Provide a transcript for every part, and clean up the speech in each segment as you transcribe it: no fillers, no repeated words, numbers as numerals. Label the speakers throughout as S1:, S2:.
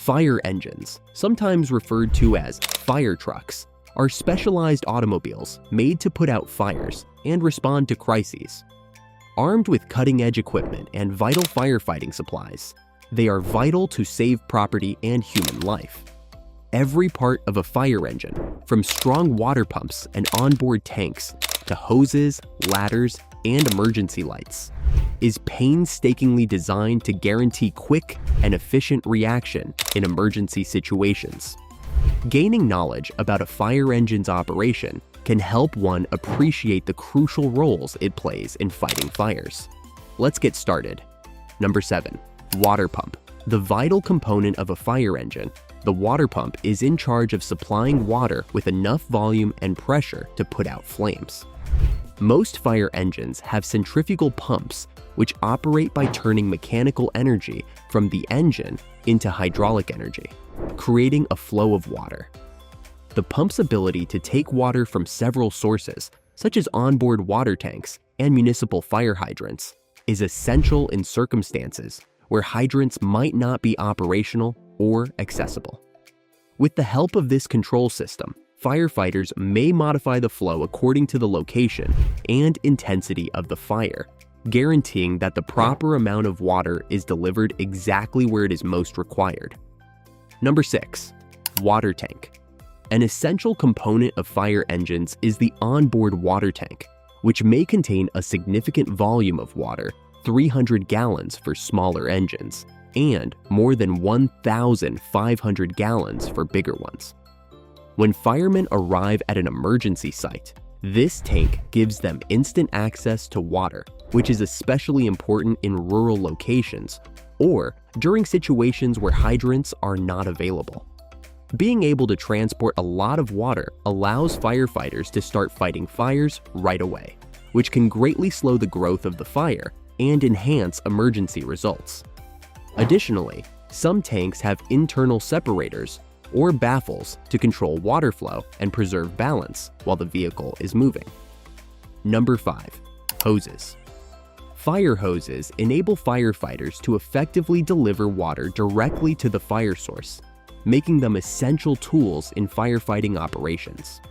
S1: Fire engines, sometimes referred to as fire trucks, are specialized automobiles made to put out fires and respond to crises. Armed with cutting-edge equipment and vital firefighting supplies, they are vital to save property and human life. Every part of a fire engine, from strong water pumps and onboard tanks to hoses, ladders, and emergency lights, is painstakingly designed to guarantee quick and efficient reaction in emergency situations. Gaining knowledge about a fire engine's operation can help one appreciate the crucial roles it plays in fighting fires. Let's get started. Number 7. Water pump. The vital component of a fire engine, the water pump is in charge of supplying water with enough volume and pressure to put out flames. Most fire engines have centrifugal pumps which operate by turning mechanical energy from the engine into hydraulic energy, creating a flow of water. The pump's ability to take water from several sources, such as onboard water tanks and municipal fire hydrants, is essential in circumstances where hydrants might not be operational or accessible. With the help of this control system, firefighters may modify the flow according to the location and intensity of the fire, guaranteeing that the proper amount of water is delivered exactly where it is most required. Number 6. Water tank. An essential component of fire engines is the onboard water tank, which may contain a significant volume of water, 300 gallons for smaller engines, and more than 1,500 gallons for bigger ones. When firemen arrive at an emergency site, this tank gives them instant access to water, which is especially important in rural locations or during situations where hydrants are not available. Being able to transport a lot of water allows firefighters to start fighting fires right away, which can greatly slow the growth of the fire and enhance emergency results. Additionally, some tanks have internal separators or baffles to control water flow and preserve balance while the vehicle is moving. Number 5. Hoses. Fire hoses enable firefighters to effectively deliver water directly to the fire source, making them essential tools in firefighting operations.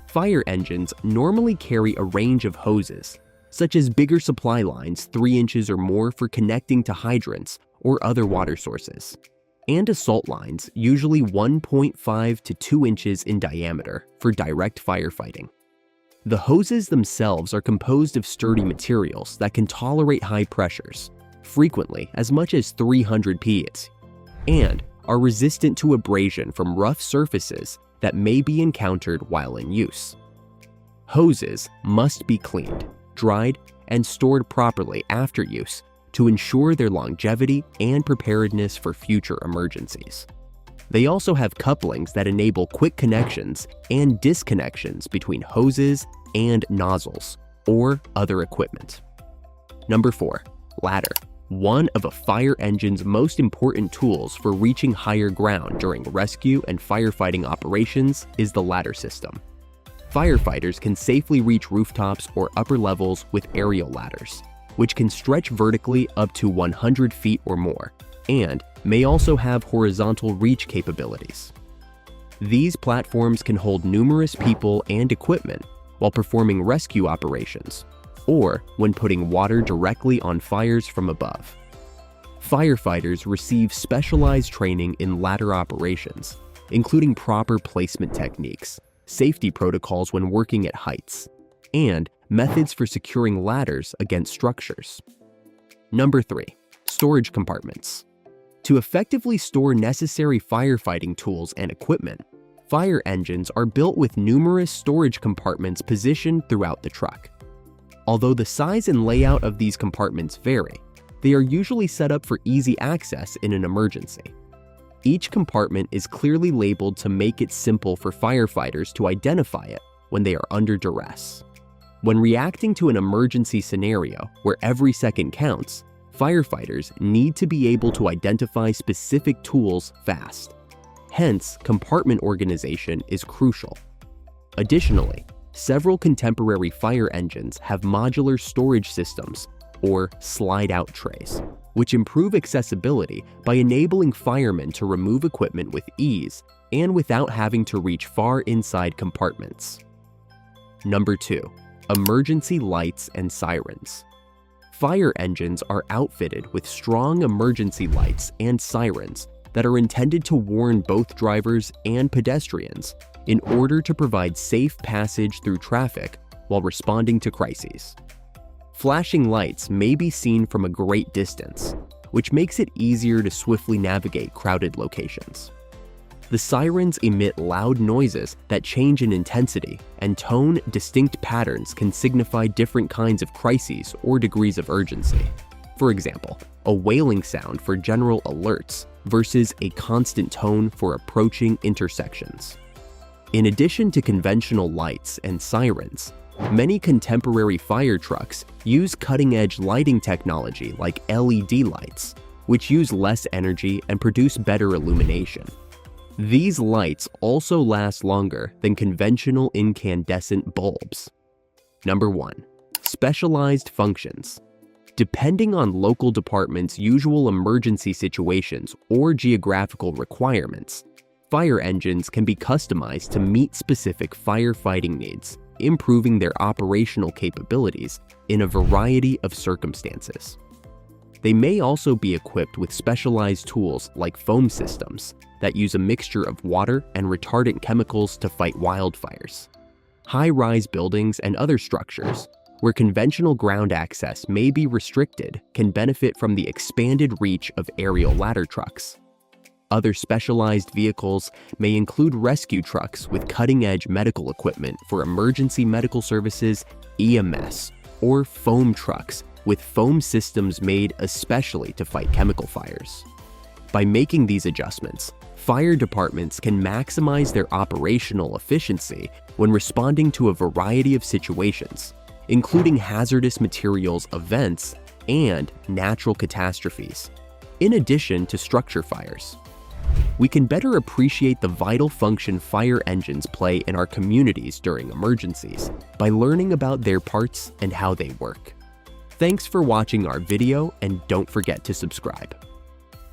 S1: Fire engines normally carry a range of hoses, such as bigger supply lines 3 inches or more for connecting to hydrants or other water sources, and assault lines usually 1.5 to 2 inches in diameter for direct firefighting. The hoses themselves are composed of sturdy materials that can tolerate high pressures, frequently as much as 300 PSI, and are resistant to abrasion from rough surfaces that may be encountered while in use. Hoses must be cleaned, dried, and stored properly after use to ensure their longevity and preparedness for future emergencies. They also have couplings that enable quick connections and disconnections between hoses and nozzles or other equipment. Number 4. Ladder. One of a fire engine's most important tools for reaching higher ground during rescue and firefighting operations is the ladder system. Firefighters can safely reach rooftops or upper levels with aerial ladders, which can stretch vertically up to 100 feet or more, and may also have horizontal reach capabilities. These platforms can hold numerous people and equipment while performing rescue operations, or when putting water directly on fires from above. Firefighters receive specialized training in ladder operations, including proper placement techniques, safety protocols when working at heights, and methods for securing ladders against structures. Number 3. Storage compartments. To effectively store necessary firefighting tools and equipment, fire engines are built with numerous storage compartments positioned throughout the truck. Although the size and layout of these compartments vary, they are usually set up for easy access in an emergency. Each compartment is clearly labeled to make it simple for firefighters to identify it when they are under duress. When reacting to an emergency scenario where every second counts, firefighters need to be able to identify specific tools fast. Hence, compartment organization is crucial. Additionally, several contemporary fire engines have modular storage systems, or slide-out trays, which improve accessibility by enabling firemen to remove equipment with ease and without having to reach far inside compartments. Number 2. Emergency lights and sirens. Fire engines are outfitted with strong emergency lights and sirens that are intended to warn both drivers and pedestrians in order to provide safe passage through traffic while responding to crises. Flashing lights may be seen from a great distance, which makes it easier to swiftly navigate crowded locations. The sirens emit loud noises that change in intensity, and tone distinct patterns can signify different kinds of crises or degrees of urgency. For example, a wailing sound for general alerts versus a constant tone for approaching intersections. In addition to conventional lights and sirens, many contemporary fire trucks use cutting-edge lighting technology like LED lights, which use less energy and produce better illumination. These lights also last longer than conventional incandescent bulbs. Number 1. Specialized functions. Depending on local departments' usual emergency situations or geographical requirements, fire engines can be customized to meet specific firefighting needs, improving their operational capabilities in a variety of circumstances. They may also be equipped with specialized tools like foam systems that use a mixture of water and retardant chemicals to fight wildfires. High-rise buildings and other structures, where conventional ground access may be restricted, can benefit from the expanded reach of aerial ladder trucks. Other specialized vehicles may include rescue trucks with cutting-edge medical equipment for emergency medical services, EMS, or foam trucks with foam systems made especially to fight chemical fires. By making these adjustments, fire departments can maximize their operational efficiency when responding to a variety of situations, including hazardous materials events and natural catastrophes, in addition to structure fires. We can better appreciate the vital function fire engines play in our communities during emergencies by learning about their parts and how they work. Thanks for watching our video, and don't forget to subscribe.